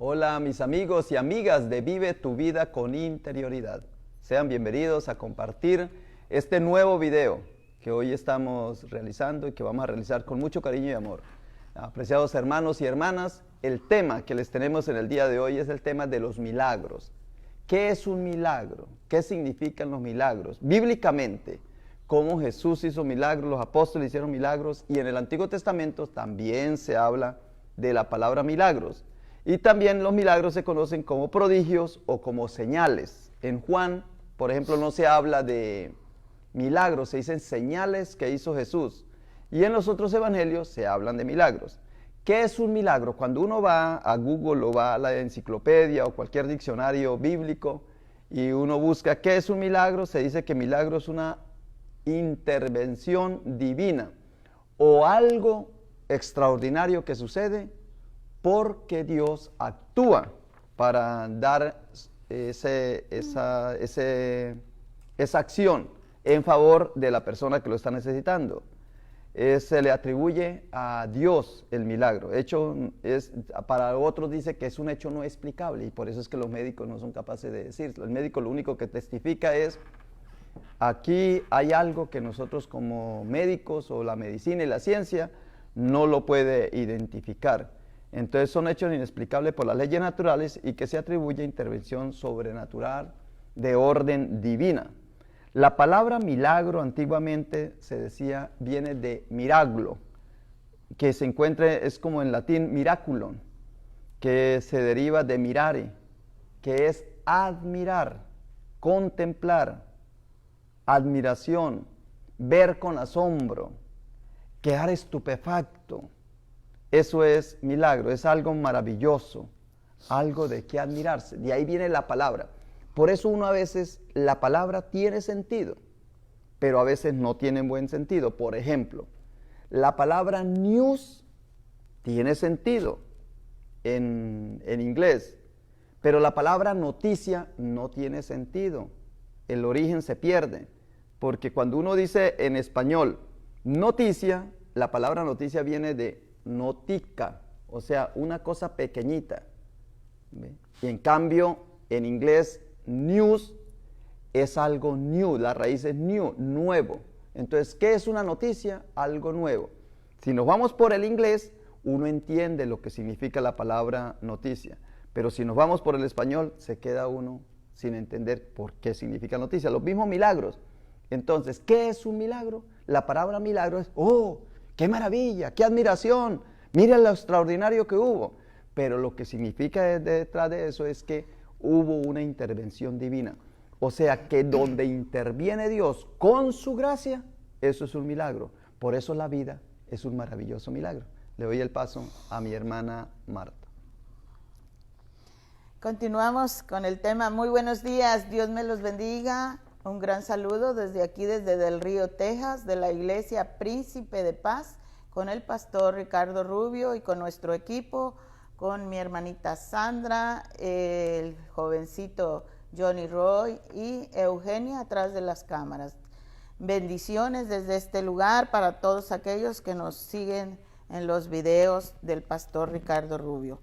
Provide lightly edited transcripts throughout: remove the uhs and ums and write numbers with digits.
Hola mis amigos y amigas de Vive tu Vida con Interioridad. Sean bienvenidos a compartir este nuevo video que hoy estamos realizando y que vamos a realizar con mucho cariño y amor. Apreciados hermanos y hermanas, el tema que les tenemos en el día de hoy es el tema de los milagros. ¿Qué es un milagro? ¿Qué significan los milagros? Bíblicamente, cómo Jesús hizo milagros, los apóstoles hicieron milagros, y en el Antiguo Testamento también se habla de la palabra milagros. Y también los milagros se conocen como prodigios o como señales. En Juan, por ejemplo, no se habla de milagros, se dicen señales que hizo Jesús. Y en los otros evangelios se hablan de milagros. ¿Qué es un milagro? Cuando uno va a Google o va a la enciclopedia o cualquier diccionario bíblico y uno busca qué es un milagro, se dice que milagro es una intervención divina o algo extraordinario que sucede porque Dios actúa para dar esa acción en favor de la persona que lo está necesitando. Se le atribuye a Dios el milagro. Para otros dice que es un hecho no explicable, y por eso es que los médicos no son capaces de decirlo. El médico lo único que testifica es: aquí hay algo que nosotros como médicos o la medicina y la ciencia no lo puede identificar. Entonces son hechos inexplicables por las leyes naturales y que se atribuye intervención sobrenatural de orden divina. La palabra milagro antiguamente se decía, viene de miraglo, que se encuentra, es como en latín miraculum, que se deriva de mirare, que es admirar, contemplar, admiración, ver con asombro, quedar estupefacto. Eso es milagro, es algo maravilloso, algo de qué admirarse. De ahí viene la palabra. Por eso uno a veces, la palabra tiene sentido, pero a veces no tiene buen sentido. Por ejemplo, la palabra news tiene sentido en inglés, pero la palabra noticia no tiene sentido. El origen se pierde, porque cuando uno dice en español noticia, la palabra noticia viene de notica, o sea, una cosa pequeñita. ¿Ve? Y en cambio, en inglés, news es algo new, la raíz es new, nuevo. Entonces, ¿qué es una noticia? Algo nuevo. Si nos vamos por el inglés, uno entiende lo que significa la palabra noticia, pero si nos vamos por el español, se queda uno sin entender por qué significa noticia. Los mismos milagros. Entonces, ¿qué es un milagro? La palabra milagro es, ¡oh, qué maravilla, qué admiración! Mira lo extraordinario que hubo. Pero lo que significa detrás de eso es que hubo una intervención divina. O sea que donde interviene Dios con su gracia, eso es un milagro. Por eso la vida es un maravilloso milagro. Le doy el paso a mi hermana Marta. Continuamos con el tema. Muy buenos días, Dios me los bendiga. Un gran saludo desde aquí, desde Del Río, Texas, de la Iglesia Príncipe de Paz, con el pastor Ricardo Rubio y con nuestro equipo, con mi hermanita Sandra, el jovencito Johnny Roy y Eugenia atrás de las cámaras. Bendiciones desde este lugar para todos aquellos que nos siguen en los videos del pastor Ricardo Rubio.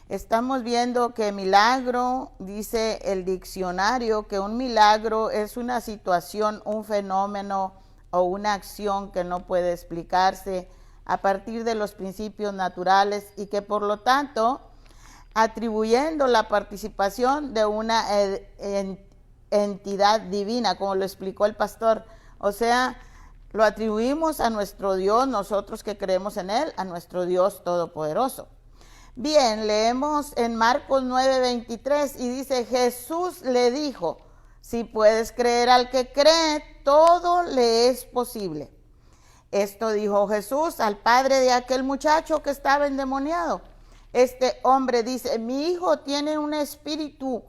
Estamos viendo que milagro, dice el diccionario, que un milagro es una situación, un fenómeno o una acción que no puede explicarse a partir de los principios naturales y que por lo tanto, atribuyendo la participación de una entidad divina, como lo explicó el pastor, o sea, lo atribuimos a nuestro Dios, nosotros que creemos en Él, a nuestro Dios Todopoderoso. Bien, leemos en Marcos 9:23 y dice, Jesús le dijo, si puedes creer al que cree, todo le es posible. Esto dijo Jesús al padre de aquel muchacho que estaba endemoniado. Este hombre dice, mi hijo tiene un espíritu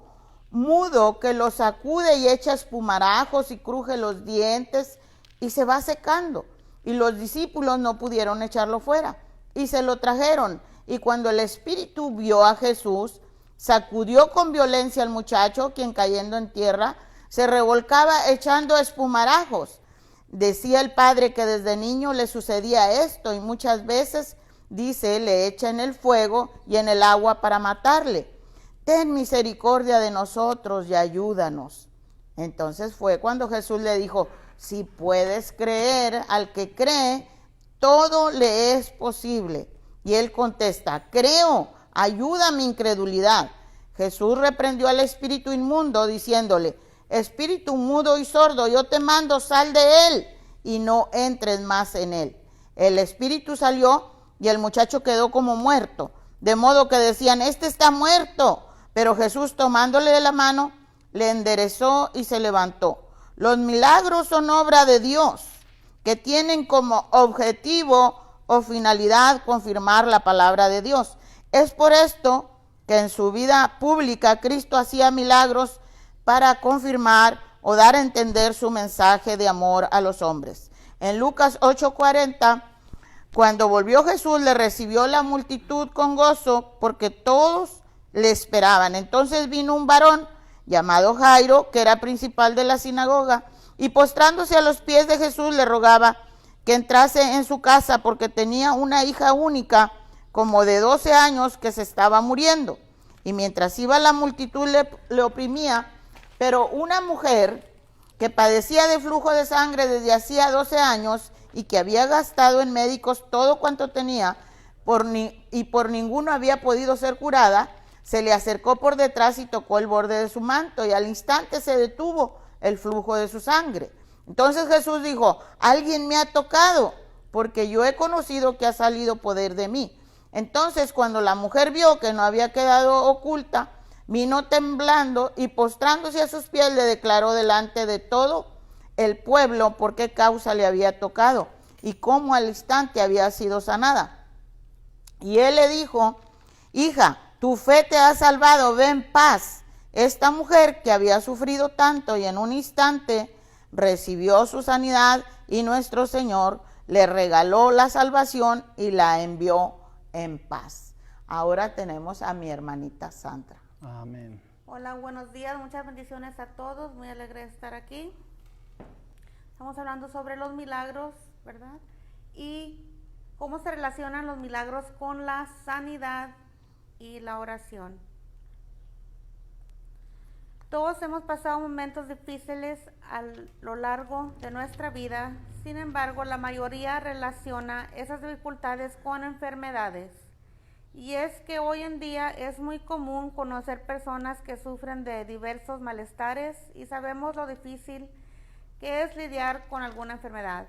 mudo que lo sacude y echa espumarajos y cruje los dientes y se va secando. Y los discípulos no pudieron echarlo fuera y se lo trajeron. Y cuando el espíritu vio a Jesús, sacudió con violencia al muchacho, quien cayendo en tierra se revolcaba echando espumarajos. Decía el padre que desde niño le sucedía esto y muchas veces dice, le echa en el fuego y en el agua para matarle. Ten misericordia de nosotros y ayúdanos. Entonces fue cuando Jesús le dijo, si puedes creer al que cree, todo le es posible. Y él contesta, creo, ayuda a mi incredulidad. Jesús reprendió al espíritu inmundo diciéndole, espíritu mudo y sordo, yo te mando, sal de él y no entres más en él. El espíritu salió y el muchacho quedó como muerto, de modo que decían, este está muerto. Pero Jesús, tomándole de la mano, le enderezó y se levantó. Los milagros son obra de Dios, que tienen como objetivo o finalidad confirmar la palabra de Dios. Es por esto que en su vida pública Cristo hacía milagros para confirmar o dar a entender su mensaje de amor a los hombres. En Lucas 8:40, cuando volvió Jesús, le recibió la multitud con gozo porque todos le esperaban. Entonces vino un varón llamado Jairo, que era principal de la sinagoga, y postrándose a los pies de Jesús le rogaba que entrase en su casa porque tenía una hija única, como de 12 años, que se estaba muriendo. Y mientras iba la multitud le oprimía, pero una mujer que padecía de flujo de sangre desde hacía 12 años y que había gastado en médicos todo cuanto tenía y por ninguno había podido ser curada, se le acercó por detrás y tocó el borde de su manto y al instante se detuvo el flujo de su sangre. Entonces Jesús dijo, alguien me ha tocado porque yo he conocido que ha salido poder de mí. Entonces cuando la mujer vio que no había quedado oculta, vino temblando y postrándose a sus pies le declaró delante de todo el pueblo por qué causa le había tocado y cómo al instante había sido sanada. Y él le dijo, hija, tu fe te ha salvado, ve en paz. Esta mujer que había sufrido tanto y en un instante recibió su sanidad y nuestro Señor le regaló la salvación y la envió en paz. Ahora tenemos a mi hermanita Sandra. Amén. Hola, buenos días, muchas bendiciones a todos, muy alegre de estar aquí. Estamos hablando sobre los milagros, ¿verdad? Y cómo se relacionan los milagros con la sanidad y la oración. Todos hemos pasado momentos difíciles a lo largo de nuestra vida, sin embargo, la mayoría relaciona esas dificultades con enfermedades. Y es que hoy en día es muy común conocer personas que sufren de diversos malestares y sabemos lo difícil que es lidiar con alguna enfermedad.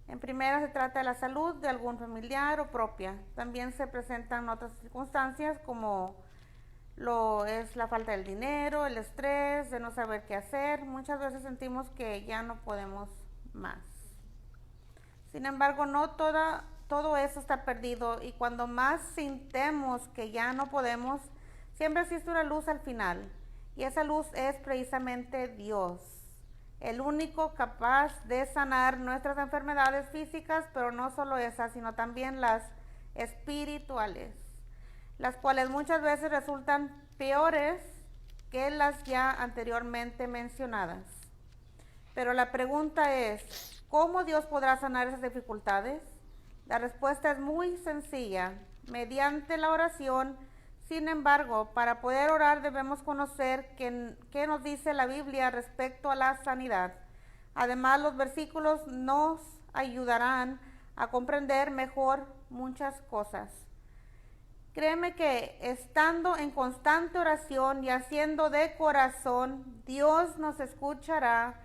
En primera se trata de la salud de algún familiar o propia. También se presentan otras circunstancias como lo es la falta del dinero, el estrés, de no saber qué hacer. Muchas veces sentimos que ya no podemos más. Sin embargo, no todo eso está perdido y cuando más sintemos que ya no podemos, siempre existe una luz al final y esa luz es precisamente Dios, el único capaz de sanar nuestras enfermedades físicas, pero no solo esas, sino también las espirituales, las cuales muchas veces resultan peores que las ya anteriormente mencionadas. Pero la pregunta es, ¿cómo Dios podrá sanar esas dificultades? La respuesta es muy sencilla, mediante la oración. Sin embargo, para poder orar debemos conocer qué nos dice la Biblia respecto a la sanidad. Además, los versículos nos ayudarán a comprender mejor muchas cosas. Créeme que estando en constante oración y haciendo de corazón, Dios nos escuchará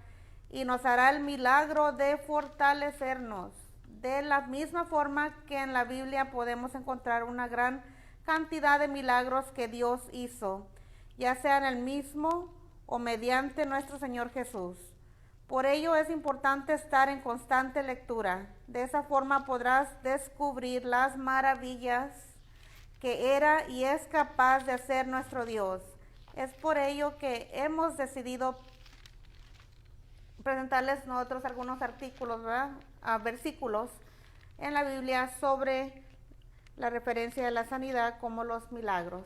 y nos hará el milagro de fortalecernos. De la misma forma que en la Biblia podemos encontrar una gran cantidad de milagros que Dios hizo, ya sea en el mismo o mediante nuestro Señor Jesús. Por ello es importante estar en constante lectura. De esa forma podrás descubrir las maravillas que era y es capaz de hacer nuestro Dios. Es por ello que hemos decidido presentarles nosotros algunos artículos, ¿verdad? Versículos en la Biblia sobre la referencia de la sanidad como los milagros.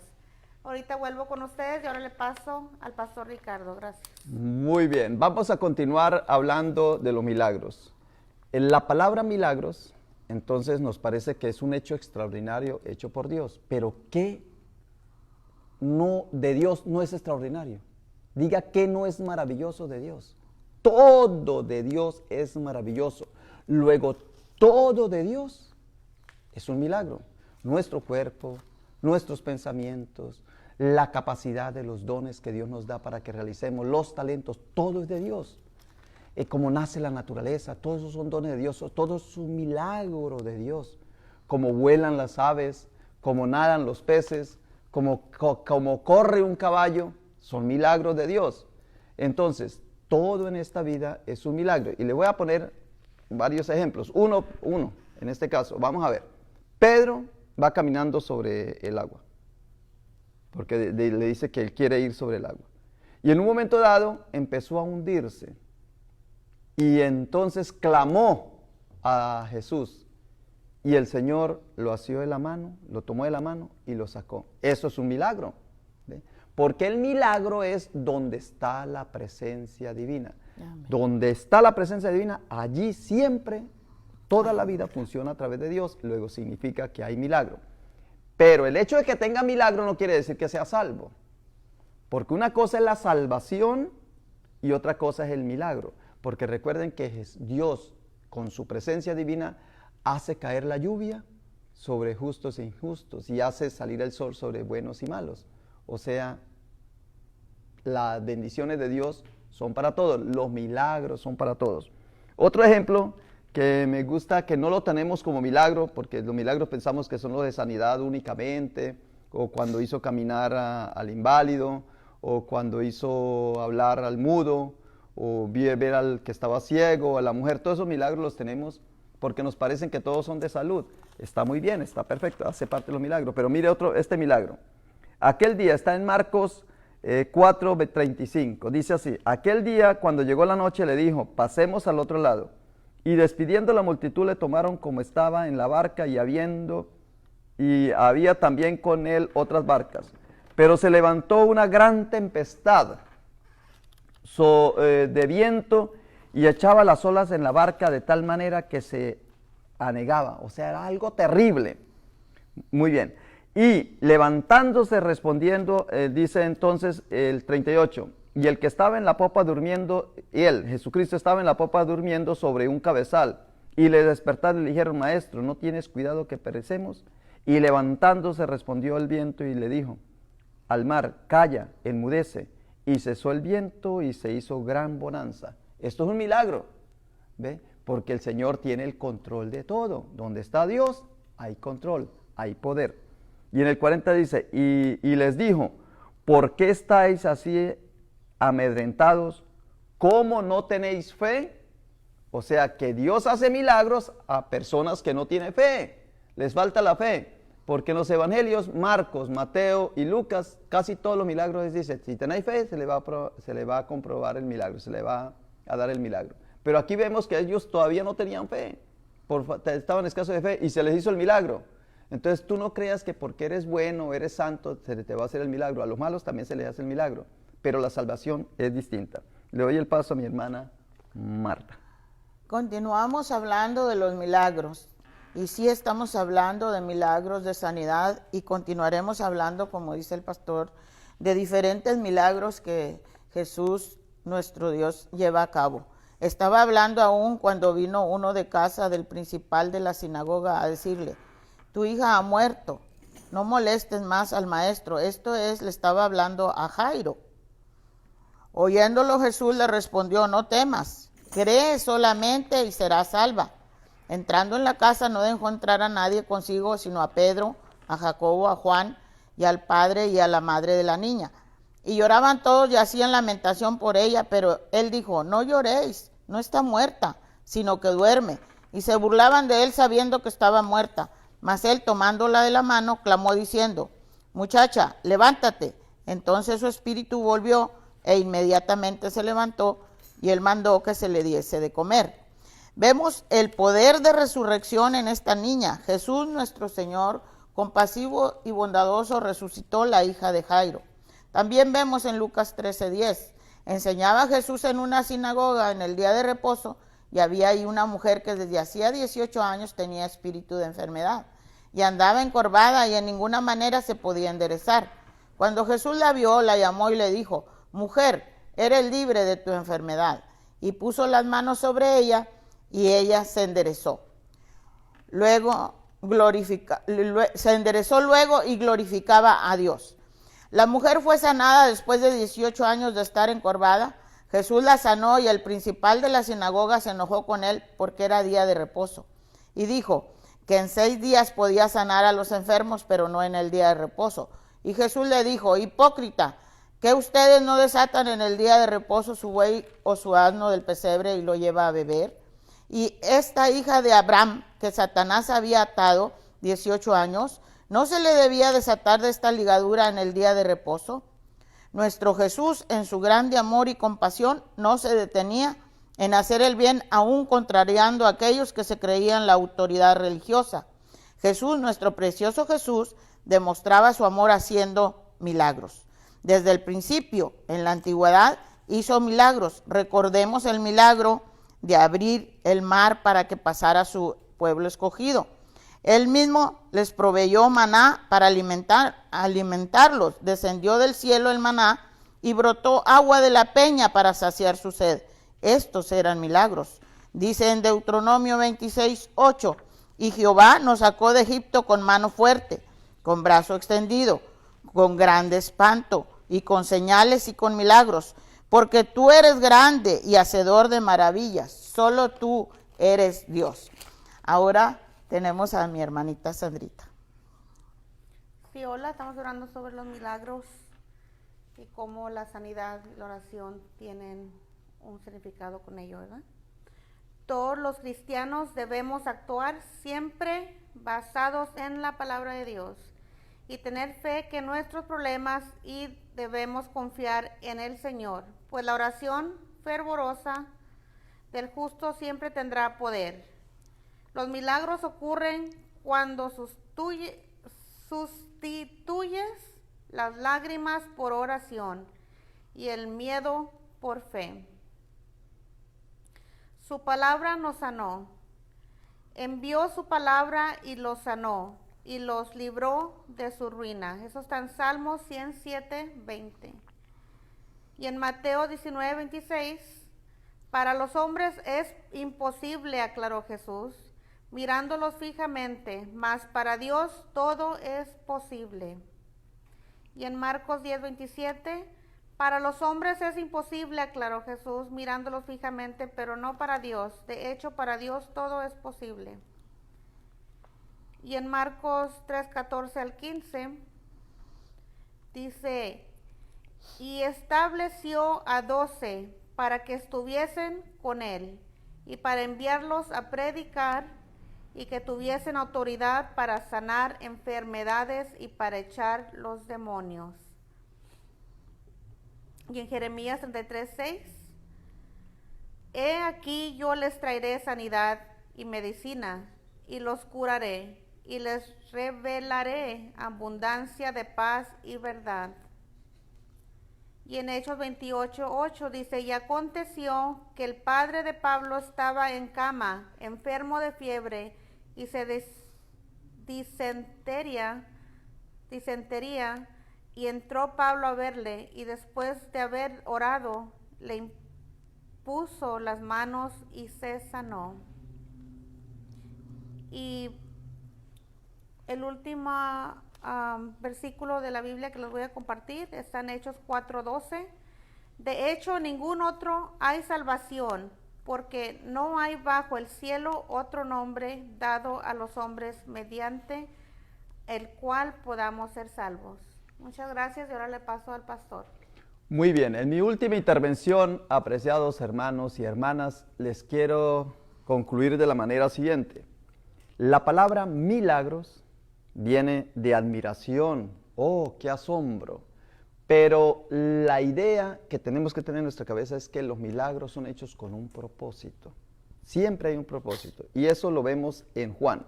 Ahorita vuelvo con ustedes y ahora le paso al pastor Ricardo. Gracias. Muy bien, vamos a continuar hablando de los milagros. La palabra milagros entonces nos parece que es un hecho extraordinario hecho por Dios. Pero ¿qué no de Dios no es extraordinario? Diga, ¿qué no es maravilloso de Dios? Todo de Dios es maravilloso. Luego, todo de Dios es un milagro. Nuestro cuerpo, nuestros pensamientos, la capacidad de los dones que Dios nos da para que realicemos, los talentos, todo es de Dios. Como nace la naturaleza, todos esos son dones de Dios, todo es un milagro de Dios. Como vuelan las aves, como nadan los peces, como corre un caballo, son milagros de Dios. Entonces, todo en esta vida es un milagro. Y le voy a poner varios ejemplos. Uno, en este caso, vamos a ver. Pedro va caminando sobre el agua, porque le dice que él quiere ir sobre el agua. Y en un momento dado empezó a hundirse. Y entonces clamó a Jesús. Y el Señor lo asió de la mano, lo tomó de la mano y lo sacó. Eso es un milagro. ¿Ve? Porque el milagro es donde está la presencia divina. Amén. Donde está la presencia divina, allí siempre, toda la vida funciona a través de Dios. Luego significa que hay milagro. Pero el hecho de que tenga milagro no quiere decir que sea salvo. Porque una cosa es la salvación y otra cosa es el milagro. Porque recuerden que Dios, con su presencia divina, hace caer la lluvia sobre justos e injustos y hace salir el sol sobre buenos y malos. O sea, las bendiciones de Dios son para todos, los milagros son para todos. Otro ejemplo que me gusta, que no lo tenemos como milagro, porque los milagros pensamos que son los de sanidad únicamente, o cuando hizo caminar al inválido, o cuando hizo hablar al mudo, o ver al que estaba ciego, a la mujer. Todos esos milagros los tenemos porque nos parecen que todos son de salud. Está muy bien, está perfecto, hace parte de los milagros. Pero mire este milagro. Aquel día, está en Marcos 4:35, dice así: aquel día, cuando llegó la noche, le dijo, pasemos al otro lado. Y despidiendo la multitud, le tomaron como estaba en la barca, y había también con él otras barcas. Pero se levantó una gran tempestad de viento y echaba las olas en la barca de tal manera que se anegaba. O sea, era algo terrible. Muy bien. Y levantándose, respondiendo, dice entonces el 38, y el que estaba en la popa durmiendo, Jesucristo estaba en la popa durmiendo sobre un cabezal, y le despertaron y le dijeron, maestro, ¿no tienes cuidado que perecemos? Y levantándose respondió el viento y le dijo al mar, calla, enmudece. Y cesó el viento y se hizo gran bonanza. Esto es un milagro, ¿ve? Porque el Señor tiene el control de todo. Donde está Dios, hay control, hay poder. Y en el 40 dice, y les dijo, ¿por qué estáis así amedrentados? ¿Cómo no tenéis fe? O sea, que Dios hace milagros a personas que no tienen fe. Les falta la fe. Porque en los evangelios, Marcos, Mateo y Lucas, casi todos los milagros les dice, si tenéis fe, se le va a comprobar el milagro, se le va a dar el milagro. Pero aquí vemos que ellos todavía no tenían fe, estaban escasos de fe y se les hizo el milagro. Entonces tú no creas que porque eres bueno, eres santo, se te va a hacer el milagro. A los malos también se les hace el milagro, pero la salvación es distinta. Le doy el paso a mi hermana Marta. Continuamos hablando de los milagros. Y sí estamos hablando de milagros de sanidad y continuaremos hablando, como dice el pastor, de diferentes milagros que Jesús, nuestro Dios, lleva a cabo. Estaba hablando aún cuando vino uno de casa del principal de la sinagoga a decirle, tu hija ha muerto, no molestes más al maestro. Esto es, le estaba hablando a Jairo. Oyéndolo Jesús le respondió, no temas, cree solamente y serás salva. Entrando en la casa no dejó entrar a nadie consigo, sino a Pedro, a Jacobo, a Juan y al padre y a la madre de la niña. Y lloraban todos y hacían lamentación por ella, pero él dijo, no lloréis, no está muerta, sino que duerme. Y se burlaban de él sabiendo que estaba muerta. Mas él, tomándola de la mano, clamó diciendo, muchacha, levántate. Entonces su espíritu volvió e inmediatamente se levantó y él mandó que se le diese de comer. Vemos el poder de resurrección en esta niña. Jesús, nuestro Señor, compasivo y bondadoso, resucitó la hija de Jairo. También vemos en Lucas 13:10, enseñaba Jesús en una sinagoga en el día de reposo y había ahí una mujer que desde hacía 18 años tenía espíritu de enfermedad y andaba encorvada y en ninguna manera se podía enderezar. Cuando Jesús la vio, la llamó y le dijo: mujer, eres libre de tu enfermedad. Y puso las manos sobre ella y ella se enderezó. Se enderezó luego y glorificaba a Dios. La mujer fue sanada después de 18 años de estar encorvada. Jesús la sanó y el principal de la sinagoga se enojó con él porque era día de reposo. Y dijo que en 6 días podía sanar a los enfermos, pero no en el día de reposo. Y Jesús le dijo: hipócrita, ¿que ustedes no desatan en el día de reposo su buey o su asno del pesebre y lo lleva a beber? Y esta hija de Abraham, que Satanás había atado 18 años, ¿no se le debía desatar de esta ligadura en el día de reposo? Nuestro Jesús, en su grande amor y compasión, no se detenía en hacer el bien, aún contrariando a aquellos que se creían la autoridad religiosa. Jesús, nuestro precioso Jesús, demostraba su amor haciendo milagros. Desde el principio, en la antigüedad, hizo milagros. Recordemos el milagro de abrir el mar para que pasara su pueblo escogido. Él mismo les proveyó maná para alimentarlos. Descendió del cielo el maná y brotó agua de la peña para saciar su sed. Estos eran milagros. Dice en Deuteronomio 26:8, y Jehová nos sacó de Egipto con mano fuerte, con brazo extendido, con grande espanto, y con señales y con milagros, porque tú eres grande y hacedor de maravillas. Solo tú eres Dios. Ahora tenemos a mi hermanita Sandrita. Sí, hola, estamos orando sobre los milagros y cómo la sanidad y la oración tienen un significado con ello, ¿verdad? Todos los cristianos debemos actuar siempre basados en la palabra de Dios y tener fe que nuestros problemas y debemos confiar en el Señor, pues la oración fervorosa del justo siempre tendrá poder. Los milagros ocurren cuando sustituyes las lágrimas por oración y el miedo por fe. Su palabra nos sanó. Envió su palabra y los sanó y los libró de su ruina. Eso está en Salmos 107:20. Y en Mateo 19:26, para los hombres es imposible, aclaró Jesús, mirándolos fijamente, mas para Dios todo es posible. Y en Marcos 10:27, para los hombres es imposible, aclaró Jesús, mirándolos fijamente, pero no para Dios. De hecho, para Dios todo es posible. Y en Marcos 3:14-15, dice, y estableció a 12 para que estuviesen con él y para enviarlos a predicar y que tuviesen autoridad para sanar enfermedades y para echar los demonios. Y en Jeremías 33:6, he aquí yo les traeré sanidad y medicina y los curaré y les revelaré abundancia de paz y verdad. Y en Hechos 28:8 dice, y aconteció que el padre de Pablo estaba en cama, enfermo de fiebre, y se disentería, y entró Pablo a verle, y después de haber orado, le impuso las manos y se sanó. Y el último versículo de la Biblia que les voy a compartir está en Hechos 4:12. De hecho, ningún otro hay salvación, porque no hay bajo el cielo otro nombre dado a los hombres mediante el cual podamos ser salvos. Muchas gracias y ahora le paso al pastor. Muy bien, en mi última intervención, apreciados hermanos y hermanas, les quiero concluir de la manera siguiente. La palabra milagros viene de admiración. ¡Oh, qué asombro! Pero la idea que tenemos que tener en nuestra cabeza es que los milagros son hechos con un propósito. Siempre hay un propósito. Y eso lo vemos en Juan.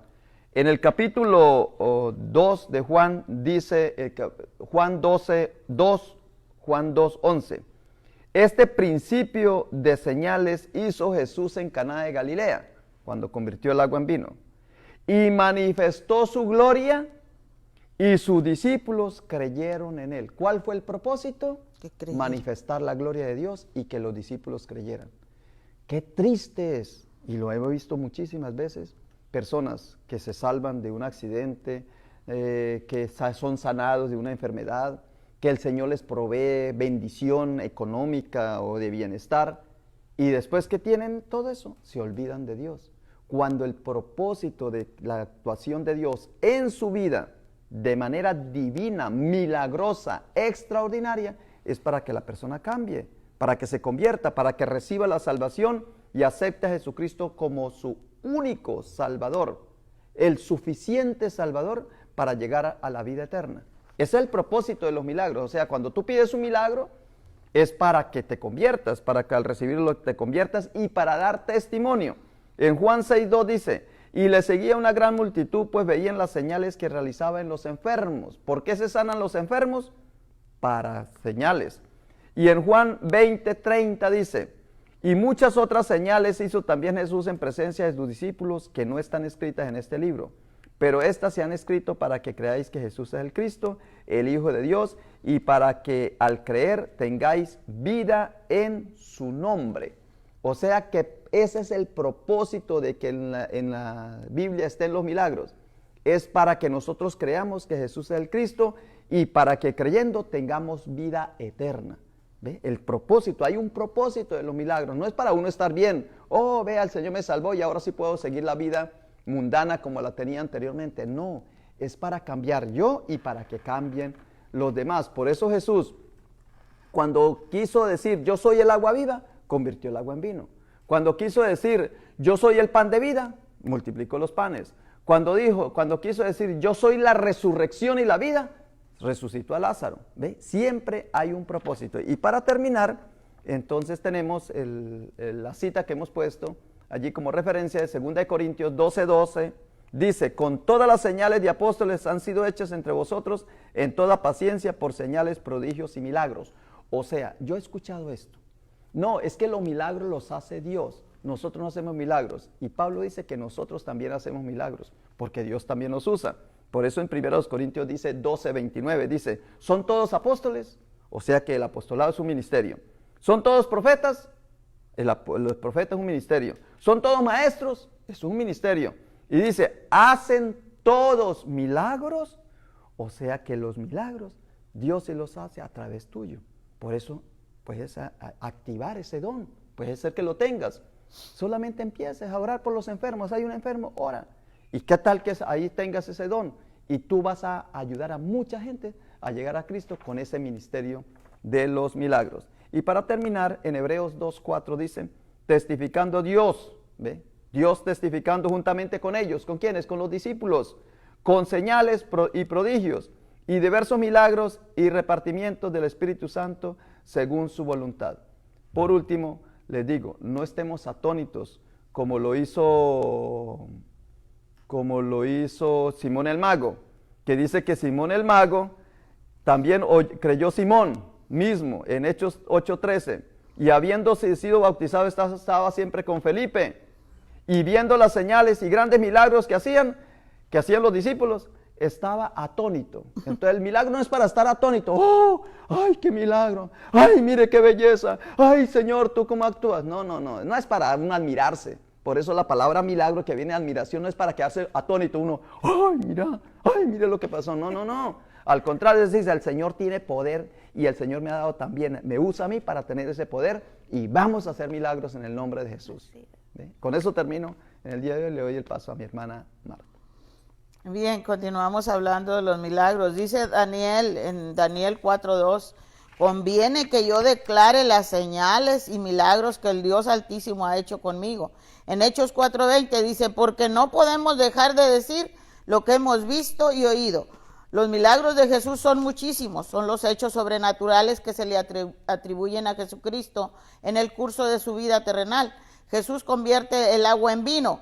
En el capítulo 2 de Juan dice, Juan 2:11, Este principio de señales hizo Jesús en Caná de Galilea, cuando convirtió el agua en vino. Y manifestó su gloria y sus discípulos creyeron en él. ¿Cuál fue el propósito? Manifestar la gloria de Dios y que los discípulos creyeran. Qué triste es, y lo hemos visto muchísimas veces, personas que se salvan de un accidente, que son sanados de una enfermedad, que el Señor les provee bendición económica o de bienestar, y después que tienen todo eso, se olvidan de Dios. Cuando el propósito de la actuación de Dios en su vida, de manera divina, milagrosa, extraordinaria, es para que la persona cambie, para que se convierta, para que reciba la salvación y acepte a Jesucristo como su único Salvador, el suficiente Salvador para llegar a la vida eterna. Ese es el propósito de los milagros. O sea, cuando tú pides un milagro, es para que te conviertas, para que al recibirlo te conviertas y para dar testimonio. En Juan 6:2 dice, y le seguía una gran multitud, pues veían las señales que realizaba en los enfermos. ¿Por qué se sanan los enfermos? Para señales. Y en Juan 20:30 dice, y muchas otras señales hizo también Jesús en presencia de sus discípulos que no están escritas en este libro. Pero estas se han escrito para que creáis que Jesús es el Cristo, el Hijo de Dios, y para que al creer tengáis vida en su nombre. O sea que ese es el propósito de que en la Biblia estén los milagros. Es para que nosotros creamos que Jesús es el Cristo y para que creyendo tengamos vida eterna. ¿Ve? El propósito, hay un propósito de los milagros. No es para uno estar bien. Oh, vea, el Señor me salvó y ahora sí puedo seguir la vida mundana como la tenía anteriormente. No, es para cambiar yo y para que cambien los demás. Por eso Jesús, cuando quiso decir yo soy el agua viva, convirtió el agua en vino. Cuando quiso decir yo soy el pan de vida, multiplicó los panes. Cuando quiso decir yo soy la resurrección y la vida, resucitó a Lázaro. ¿Ve? Siempre hay un propósito. Y para terminar, entonces tenemos la cita que hemos puesto allí como referencia de 2 Corintios 12:12, dice, con todas las señales de apóstoles han sido hechas entre vosotros en toda paciencia por señales, prodigios y milagros. O sea, yo he escuchado esto. No, es que los milagros los hace Dios. Nosotros no hacemos milagros. Y Pablo dice que nosotros también hacemos milagros, porque Dios también nos usa. Por eso en 1 Corintios dice 12:29, dice, ¿son todos apóstoles? O sea que el apostolado es un ministerio. ¿Son todos profetas? Los profetas es un ministerio. ¿Son todos maestros? Es un ministerio. Y dice, ¿hacen todos milagros? O sea que los milagros Dios se los hace a través tuyo. Por eso puedes activar ese don. Puede ser que lo tengas. Solamente empieces a orar por los enfermos. Hay un enfermo, ora. ¿Y qué tal que ahí tengas ese don? Y tú vas a ayudar a mucha gente a llegar a Cristo con ese ministerio de los milagros. Y para terminar, en Hebreos 2:4 dice, testificando Dios, ¿ve? Dios testificando juntamente con ellos. ¿Con quiénes? Con los discípulos, con señales y prodigios, y diversos milagros y repartimientos del Espíritu Santo según su voluntad. Por último, les digo, no estemos atónitos como lo hizo Simón el Mago, que dice que Simón el Mago también creyó Simón mismo en Hechos 8:13, y habiéndose sido bautizado estaba siempre con Felipe, y viendo las señales y grandes milagros que hacían los discípulos, estaba atónito. Entonces el milagro no es para estar atónito. ¡Oh! ¡Ay, qué milagro! ¡Ay, mire qué belleza! ¡Ay, Señor, tú cómo actúas! No es para uno admirarse. Por eso la palabra milagro que viene de admiración no es para quedarse atónito uno. ¡Ay, mira! ¡Ay, mire lo que pasó! No. Al contrario, es decir, el Señor tiene poder y el Señor me ha dado también, me usa a mí para tener ese poder y vamos a hacer milagros en el nombre de Jesús. ¿Ve? Con eso termino. En el día de hoy le doy el paso a mi hermana Marta. Bien, continuamos hablando de los milagros. Dice Daniel en Daniel 4:2, conviene que yo declare las señales y milagros que el Dios Altísimo ha hecho conmigo. En Hechos 4:20 dice, porque no podemos dejar de decir lo que hemos visto y oído. Los milagros de Jesús son muchísimos, son los hechos sobrenaturales que se le atribuyen a Jesucristo en el curso de su vida terrenal. Jesús convierte el agua en vino.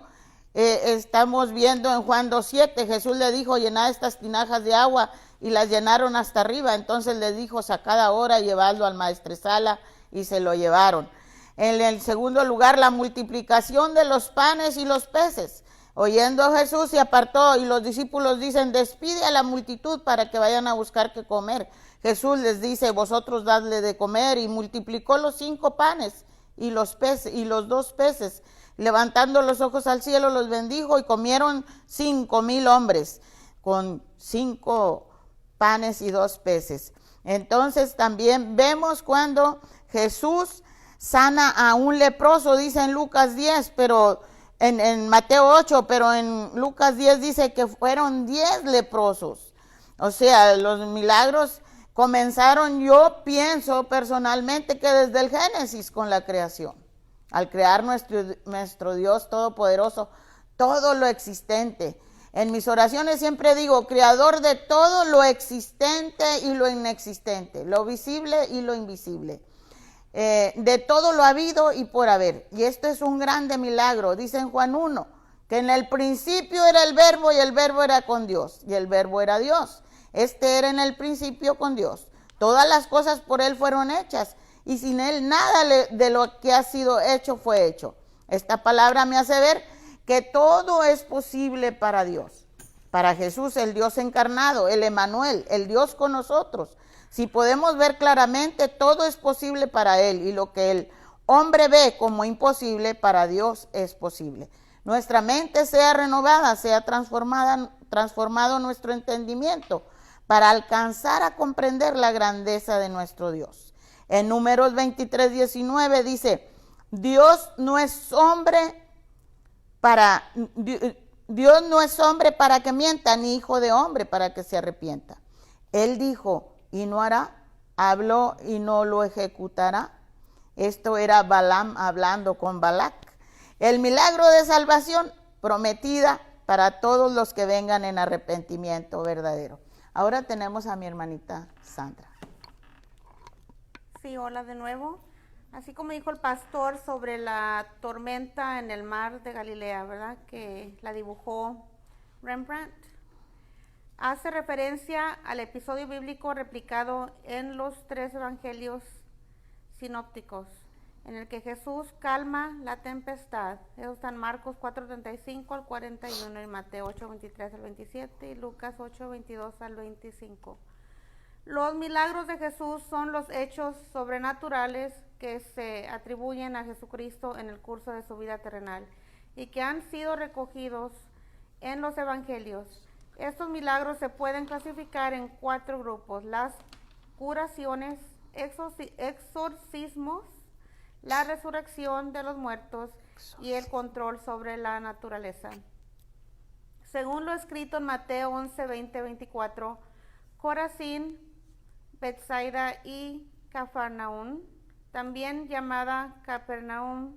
Estamos viendo en Juan 2:7, Jesús le dijo, llenad estas tinajas de agua, y las llenaron hasta arriba. Entonces le dijo, sacad ahora y llevadlo al maestresala. y se lo llevaron. En el segundo lugar, la multiplicación de los panes y los peces. Oyendo Jesús se apartó y los discípulos dicen, despide a la multitud para que vayan a buscar qué comer. Jesús les dice, vosotros dadle de comer, y multiplicó los 5 panes y los 2 peces. Levantando los ojos al cielo los bendijo y comieron 5,000 hombres con 5 panes y 2 peces. Entonces también vemos cuando Jesús sana a un leproso, dice en Lucas 10, pero en Mateo 8, pero en Lucas 10 dice que fueron 10 leprosos. O sea, los milagros comenzaron, yo pienso personalmente, que desde el Génesis con la creación. Al crear nuestro Dios Todopoderoso, todo lo existente. En mis oraciones siempre digo, creador de todo lo existente y lo inexistente, lo visible y lo invisible. De todo lo habido y por haber. Y esto es un grande milagro. Dice en Juan 1, que en el principio era el verbo y el verbo era con Dios y el verbo era Dios. Este era en el principio con Dios. Todas las cosas por él fueron hechas y sin él nada de lo que ha sido hecho fue hecho. Esta palabra me hace ver que todo es posible para Dios. Para Jesús, el Dios encarnado, el Emmanuel, el Dios con nosotros. Si podemos ver claramente, todo es posible para él, y lo que el hombre ve como imposible, para Dios es posible. Nuestra mente sea renovada, sea transformado nuestro entendimiento para alcanzar a comprender la grandeza de nuestro Dios. En Números 23:19 dice, Dios no es hombre para que mienta, ni hijo de hombre para que se arrepienta. Él dijo y no hará, habló y no lo ejecutará. Esto era Balaam hablando con Balac. El milagro de salvación prometida para todos los que vengan en arrepentimiento verdadero. Ahora tenemos a mi hermanita Sandra. Sí, hola de nuevo. Así como dijo el pastor sobre la tormenta en el mar de Galilea, ¿verdad? Que la dibujó Rembrandt. Hace referencia al episodio bíblico replicado en los 3 evangelios sinópticos, en el que Jesús calma la tempestad. Eso está en Marcos 4:35 al 41, y Mateo 8:23 al 27 y Lucas 8:22 al 25. Los milagros de Jesús son los hechos sobrenaturales que se atribuyen a Jesucristo en el curso de su vida terrenal y que han sido recogidos en los evangelios. Estos milagros se pueden clasificar en 4 grupos: las curaciones, exorcismos, la resurrección de los muertos y el control sobre la naturaleza. Según lo escrito en Mateo 11:20-24, Corazín, Betsaida y Cafarnaúm, también llamada Capernaum,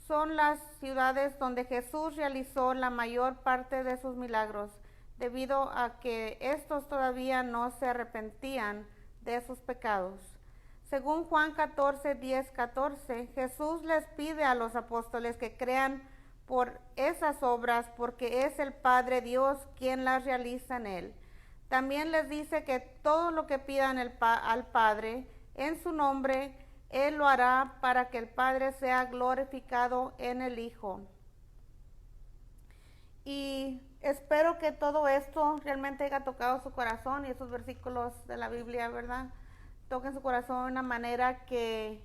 son las ciudades donde Jesús realizó la mayor parte de sus milagros, debido a que estos todavía no se arrepentían de sus pecados. Según Juan 14:10-14, Jesús les pide a los apóstoles que crean por esas obras, porque es el Padre Dios quien las realiza en él. También les dice que todo lo que pidan al Padre en su nombre, él lo hará para que el Padre sea glorificado en el Hijo. Y espero que todo esto realmente haya tocado su corazón, y esos versículos de la Biblia, ¿verdad?, toquen su corazón de una manera que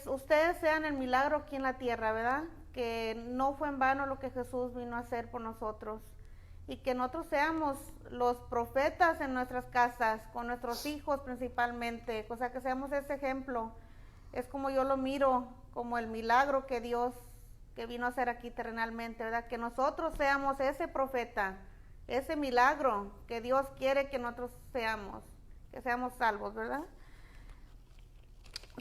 ustedes sean el milagro aquí en la tierra, ¿verdad? Que no fue en vano lo que Jesús vino a hacer por nosotros, y que nosotros seamos los profetas en nuestras casas, con nuestros hijos principalmente, o sea, que seamos ese ejemplo. Es como yo lo miro, como el milagro que Dios que vino a hacer aquí terrenalmente, ¿verdad? Que nosotros seamos ese profeta, ese milagro que Dios quiere que nosotros seamos, que seamos salvos, ¿verdad?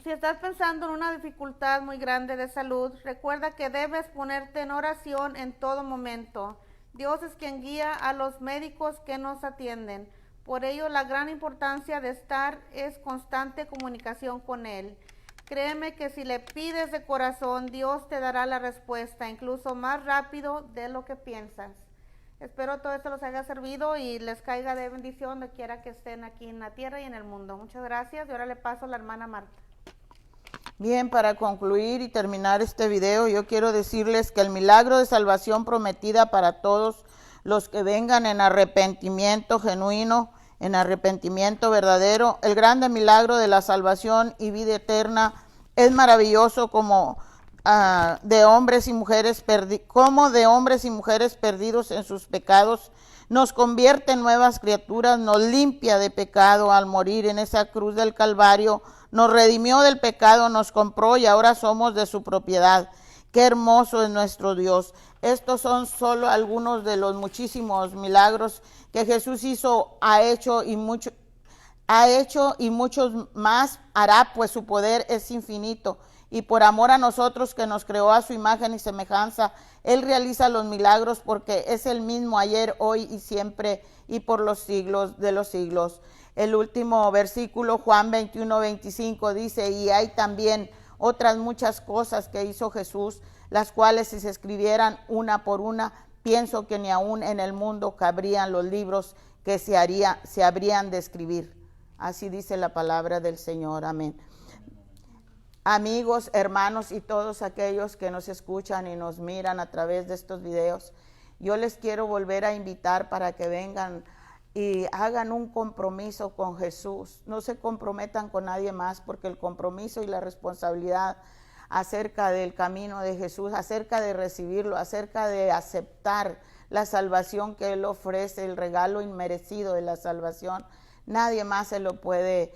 Si estás pensando en una dificultad muy grande de salud, recuerda que debes ponerte en oración en todo momento. Dios es quien guía a los médicos que nos atienden. Por ello, la gran importancia de estar es constante comunicación con Él. Créeme que si le pides de corazón, Dios te dará la respuesta, incluso más rápido de lo que piensas. Espero todo esto los haya servido y les caiga de bendición donde quiera que estén aquí en la tierra y en el mundo. Muchas gracias y ahora le paso a la hermana Marta. Bien, para concluir y terminar este video, yo quiero decirles que el milagro de salvación prometida para todos los que vengan en arrepentimiento genuino, en arrepentimiento verdadero, el grande milagro de la salvación y vida eterna es maravilloso como de hombres y mujeres perdidos en sus pecados, nos convierte en nuevas criaturas, nos limpia de pecado al morir en esa cruz del Calvario, nos redimió del pecado, nos compró y ahora somos de su propiedad. Qué hermoso es nuestro Dios. Estos son solo algunos de los muchísimos milagros que Jesús ha hecho y muchos más hará, pues su poder es infinito. Y por amor a nosotros que nos creó a su imagen y semejanza, Él realiza los milagros porque es el mismo ayer, hoy y siempre y por los siglos de los siglos. El último versículo, Juan 21:25, dice, y hay también otras muchas cosas que hizo Jesús, las cuales si se escribieran una por una, pienso que ni aún en el mundo cabrían los libros que se habrían de escribir. Así dice la palabra del Señor. Amén. Amigos, hermanos y todos aquellos que nos escuchan y nos miran a través de estos videos, yo les quiero volver a invitar para que vengan y hagan un compromiso con Jesús. No se comprometan con nadie más, porque el compromiso y la responsabilidad acerca del camino de Jesús, acerca de recibirlo, acerca de aceptar la salvación que Él ofrece, el regalo inmerecido de la salvación, nadie más se los puede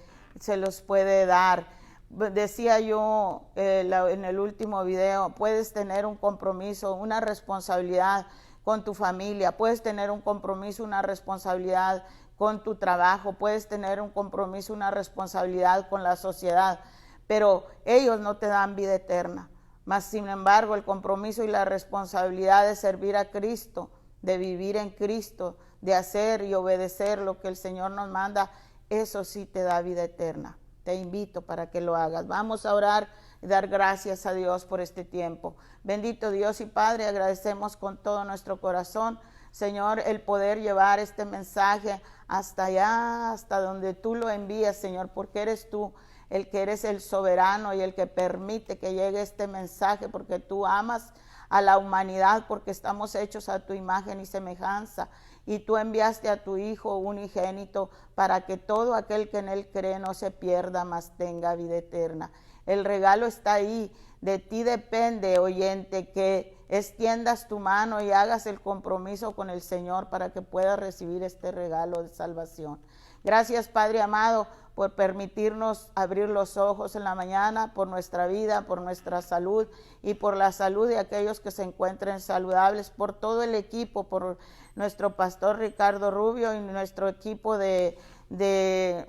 dar. Decía yo en el último video, puedes tener un compromiso, una responsabilidad con tu familia, puedes tener un compromiso, una responsabilidad con tu trabajo, puedes tener un compromiso, una responsabilidad con la sociedad, pero ellos no te dan vida eterna. Mas, sin embargo, el compromiso y la responsabilidad de servir a Cristo, de vivir en Cristo, de hacer y obedecer lo que el Señor nos manda, eso sí te da vida eterna. Te invito para que lo hagas. Vamos a orar y dar gracias a Dios por este tiempo. Bendito Dios y Padre, agradecemos con todo nuestro corazón, Señor, el poder llevar este mensaje hasta allá, hasta donde tú lo envías, Señor, porque eres tú el que eres el soberano y el que permite que llegue este mensaje, porque tú amas a la humanidad, porque estamos hechos a tu imagen y semejanza. Y tú enviaste a tu Hijo unigénito para que todo aquel que en Él cree no se pierda, mas tenga vida eterna. El regalo está ahí. De ti depende, oyente, que extiendas tu mano y hagas el compromiso con el Señor para que puedas recibir este regalo de salvación. Gracias, Padre amado, por permitirnos abrir los ojos en la mañana, por nuestra vida, por nuestra salud y por la salud de aquellos que se encuentren saludables, por todo el equipo, por nuestro pastor Ricardo Rubio y nuestro equipo que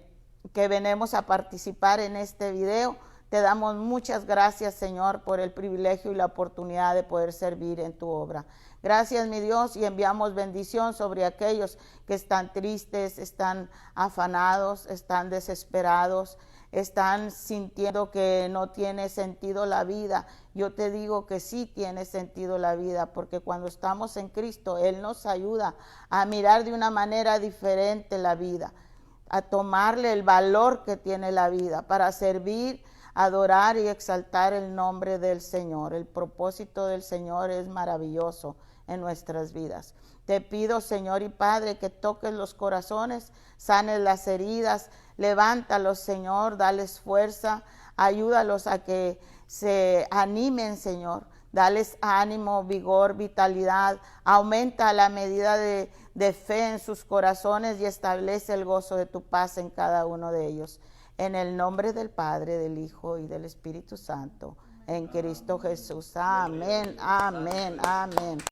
venimos a participar en este video. Te damos muchas gracias, Señor, por el privilegio y la oportunidad de poder servir en tu obra. Gracias, mi Dios, y enviamos bendición sobre aquellos que están tristes, están afanados, están desesperados, están sintiendo que no tiene sentido la vida. Yo te digo que sí tiene sentido la vida, porque cuando estamos en Cristo, Él nos ayuda a mirar de una manera diferente la vida, a tomarle el valor que tiene la vida para servir, adorar y exaltar el nombre del Señor. El propósito del Señor es maravilloso en nuestras vidas. Te pido, Señor y Padre, que toques los corazones, sanes las heridas, levántalos, Señor, dales fuerza, ayúdalos a que se animen, Señor, dales ánimo, vigor, vitalidad, aumenta la medida de fe en sus corazones y establece el gozo de tu paz en cada uno de ellos. En el nombre del Padre, del Hijo y del Espíritu Santo, en Cristo Jesús. Amén, amén, amén.